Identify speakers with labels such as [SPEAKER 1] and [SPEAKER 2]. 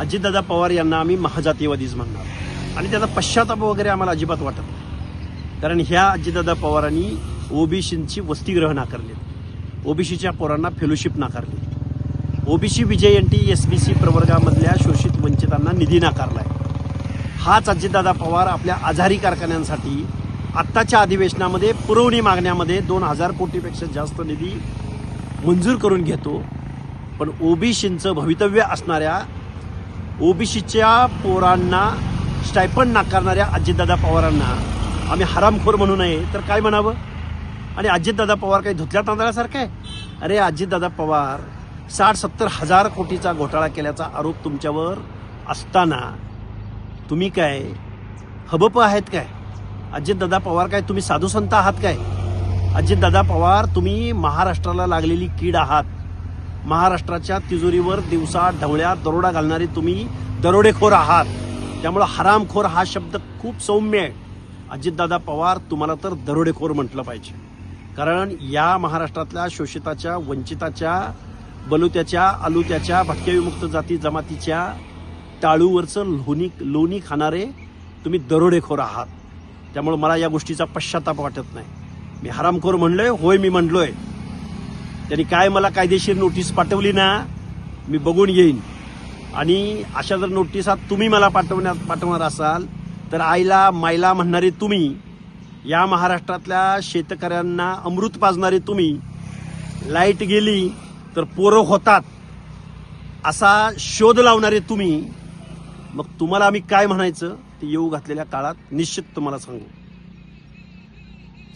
[SPEAKER 1] अजितदादा पवार यांना आम्ही महाजातीयवादीच म्हणणार आणि त्याचा पश्चाताप वगैरे आम्हाला अजिबात वाटत नाही. कारण ह्या अजितदादा पवारांनी ओबीसींची वसतिगृह नाकारली, ओबीसीच्या पोरांना फेलोशिप नाकारली, ओबीसी विजयंती एसबीसी प्रवर्गामधल्या शोषित वंचितांना निधी नाकारलाय. हाच अजितदादा पवार आपल्या आजारी कारखान्यांसाठी आत्ताच्या अधिवेशनामध्ये पुरवणी मागण्यामध्ये 2000 कोटीपेक्षा जास्त निधी मंजूर करून घेतो. पण ओबीसींचं भवितव्य असणाऱ्या ओबीसीच्या पोरांना स्टायपंड नाकारणाऱ्या अजितदादा पवारांना आम्ही हरामखोर म्हणू नये तर काय म्हणावं. आणि अजितदादा पवार काही धुतल्या तांदळासारखं आहे. अरे अजितदादा पवार 60-70 हजार कोटीचा घोटाळा केल्याचा आरोप तुमच्यावर असताना तुम्ही काय हबप आहेत काय? अजितदादा पवार काय तुम्ही साधुसंत आहात काय? अजितदादा पवार तुम्ही महाराष्ट्राला लागलेली कीड आहात. महाराष्ट्राच्या तिजोरीवर दिवसा ढवळ्या दरोडा घालणारे तुम्ही दरोडेखोर आहात. त्यामुळं हरामखोर हा शब्द खूप सौम्य आहे. अजितदादा पवार तुम्हाला तर दरोडेखोर म्हटलं पाहिजे. कारण या महाराष्ट्रातल्या शोषिताच्या, वंचिताच्या, बलुत्याच्या, आलुत्याच्या, भटक्या विमुक्त जाती जमातीच्या टाळूवरचं लोणी खाणारे तुम्ही दरोडेखोर आहात. त्यामुळे मला या गोष्टीचा पश्चाताप वाटत नाही. मी हरामखोर म्हणलोय, होय मी म्हणलोय. त्यांनी काय मला कायदेशीर नोटीस पाठवली ना, मी बघून येईन. आणि अशा जर नोटिसा तुम्ही मला पाठवणार असाल तर आईला मायला म्हणणारे तुम्ही, या महाराष्ट्रातल्या शेतकऱ्यांना अमृत पाजणारे तुम्ही, लाईट गेली तर पोरं होतात असा शोध लावणारे तुम्ही, मग तुम्हाला आम्ही काय म्हणायचं ते येऊ घातलेल्या काळात निश्चित तुम्हाला सांगू.